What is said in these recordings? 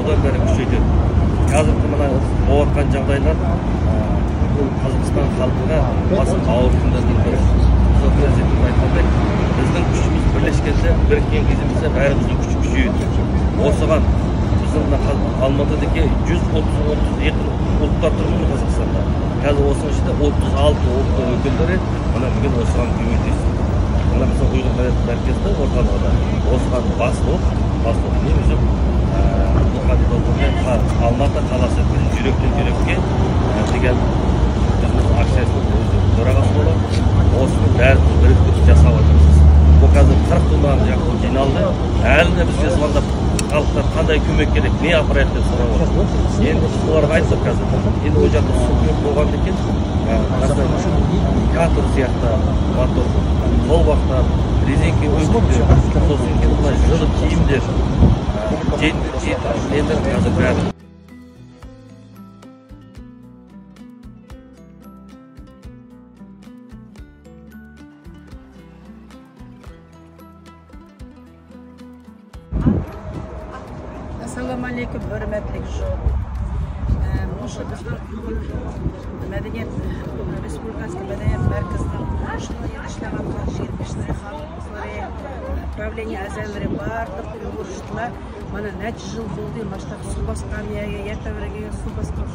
одан бері күшейтеді. Қазіргі мына болыватқан жағдайлар бұл Қазақстан халқына басын ауыртындыратын бірі. Президентіміз айтқандай, біздің күшіміз бірлескенде, біріккен кезімізде бәріміздің күші күшейеді. Осыған біздің Алматыдегі 132 ұлттар тұрмыз Қазақстанда. Қазір осының ішінде 36 ұлттың өкілдері мына бүгін осыған көмектесті. Мына біздің ұйғыр мәдениет мәркезі орталығында осыған бас болып немізіп Алматы қаласы жүректен жүрекке деген біздің акциясының төрағасы болып осының бәрін біріктіріп жасап отырмыз. Бұл қазір 40 тоннаға жақын жиналды. Әлі де бізге звондап халықтар қандай көмек керек, не апарайық деп сұрап отыр. Енді оларға айтсақ қазір, енді ол жақта су көп болғаннан кейін катер сияқты мотор, қолбақтар, резеңке өндірді, сосын кейін мына жылы киімдер, енді қазір бәрі. Assalamu alaikum, hürmetli jurnalistler. Bizning Madaniyat Respublikasining Madaniyat markazining ishlagan yetmishlar xalqlari, правление a'zolari barliq yurishdilar. Mana necha yil bo'ldi, mana shu suv bosgan yerga, yertaverga suv bosgan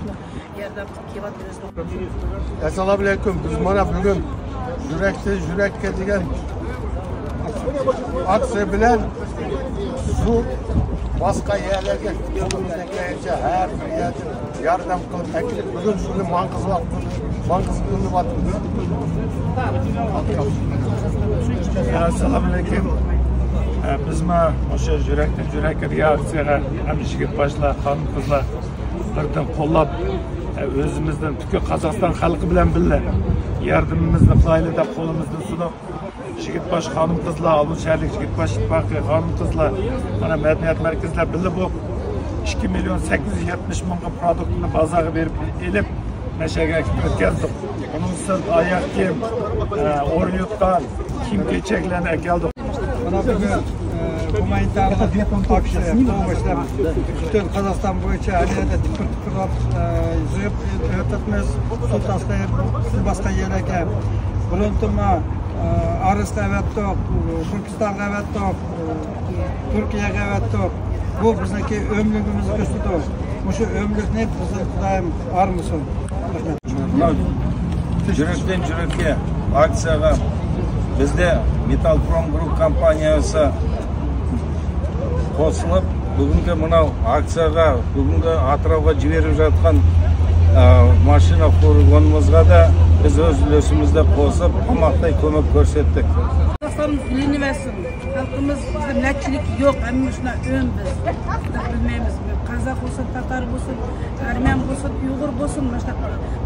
yerdan kelyapmiz. Assalomu alaykum. Biz mana bugun yurakka degan aksiya bilan suv boshqa yerlarga qo'limizdan kelgancha har bir yerda yordam qilib taklif bugun shuni manqiz qilyapmiz. Assalomu alaykum. Biz o'sha yurakka reaksiyaga hamisha boshlar, xonim-qizlar birdan qo'llab o'zimizdan bugun Qozog'iston xalqi bilan birga yordamimizni qilaylik deb qo'limizdan sunib Yigitbash xonim-qizlar, Olmashalik Yigitbash ittifoqi xonim-qizlar mana madaniyat markazlar birga bo'lib 2.870.000 produktni bozorga berib elib nashaga o'tkazdik. Bunun uchun oyoq kiyim, o'rin-yo'tqan, kiyim-kechaklarni keldik. Mana bugun humanitarlik aksiya boshlab butun Qozog'iston bo'yicha aliyada tipir-tipirlab yig'ib o'tamiz. Suv tashlayib, suv boshqa yerlarga Bulutma Aras'ta avattok, Turkistonga avattok, Turkiyaga avattok. Bu bizniki ömrligimizni ko'rsatadi. O'sha ömrlikni bizning Xudoyim armsin. Yurakdan yurakka aksiyaga bizde Metalprom Group kompaniyasi qo'shilib, bugungi mana aksiyaga, bugungi Atrovga jiberib жатқан mashina furgonimizga da biz o'z ulushimizda qo'shib qo'moqday ko'mak ko'rsatdik. Qozog'istonimiz bilinmasin. Xalqimiz bizda natchilik yo'q, hamma shuna o'nbiz. Bilmaymiz. Qozoq bo'lsin, tatar bo'lsin, arman bo'lsin, uyg'ur bo'lsin, mana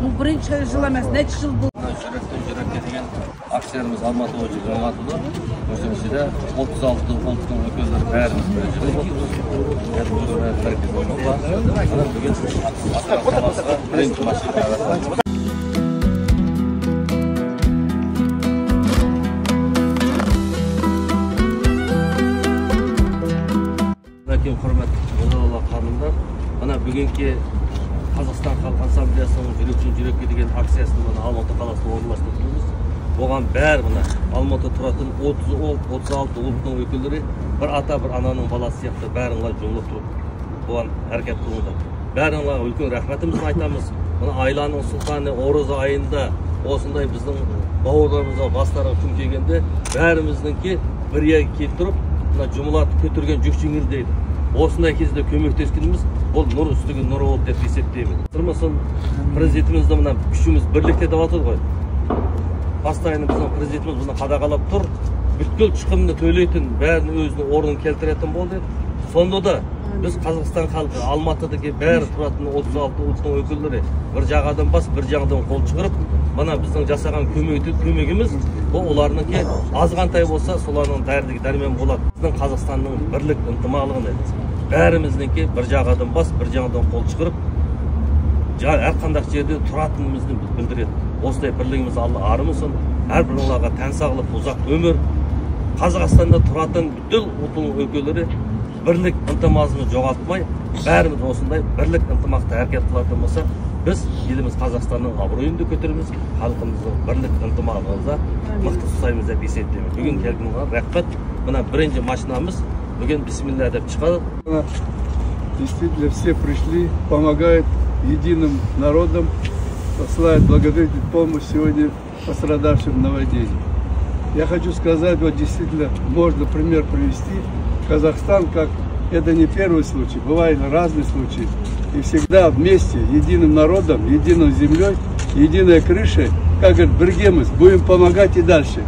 bu birinchi yil emas, necha yil bo'ldi. Yurakka degan aksiyamiz Almaty bo'yicha jamoatida o'sha ichida 36 ұлттың өкілдері бәріміз бірігіп отырмыз. Mana bugun Atro қаласына birinchi mashina avatamiz. Hurmatli Jalolov xonimlar, mana bugungi Qozog'iston Xalq Assambleyasining Yurakdan yurakka degan aksiyasini mana Almaty qalasida o'rinlashtirdik. Bo'lgan bär mana Almaty turатын 36 ұлттың өкілдері bir ata bir ananing balasi сияқты бәріңлар жұмылып тұрып бұған әрекет қылуда. Бәріңларға үлкен рахметімізді айтамыз. Мына айланың сұлтаны Ораза айында осындай біздің бауырларымызға бастары күн келгенде бәріміздіңки бір yerге келіп тұрып, мына жұмылатып көтерген жүк жеңілдейді. Осындай кезде көмектескеніміз бұл нұр үстіге нұр болды деп есептеймін. Тұрмысын президентімізді мына күшіміз бірлікте деп жатыр ғой. Постоянно біздің президентіміз бұны қадағалап тұр. Бүткіл шығынды төлейтін, бәрін өзінің орнын келтіретін болды. Сонда да biz Qozog'iston xalqi Almaty'dagi bari turатын 36 ұлттың өкілдері bir жағадан бас, bir жағадан қол шығарып, mana bizning жасаған көмегimiz бұл оларныңки азғантай болса, солардың дәрдігі дәрмен болады. Біздің Қазақстанның бірлік ынтымақтылығын бәріміздіңки bir жағадан бас, bir жағадан қол шығарып, әрқандай жерде тұратынымызды білдіреді. Осындай бірлігіміз Алла арымызсын, әрбіріңларға тән саулық, ұзақ өмір. Қазақстанда тұратын бүткіл ұлттың өкілдері бірлік ынтымағымызды жоғалтмай, бәріміз осындай бірлік ынтымақты әрекет қылатын болса, біз еліміз Қазақстанның абыройын да көтереміз, халқымыздың бірлік ынтымағымызда мықты ұстаймыз деп есептеймін. Бүгін келгенге рахмет. Мына бірінші машинамыз бүгін бисмилля деп шығады. Действительно, все пришли, помогают единым народам, посылают благотворительную помощь сегодня пострадавшим в наводнении. Я хочу сказать, вот действительно, можно пример привести. Казахстан, как это не первый случай, бывают разные случаи. И всегда вместе, единым народом, единой землей, единой крышей, как говорят, берегемся, будем помогать и дальше.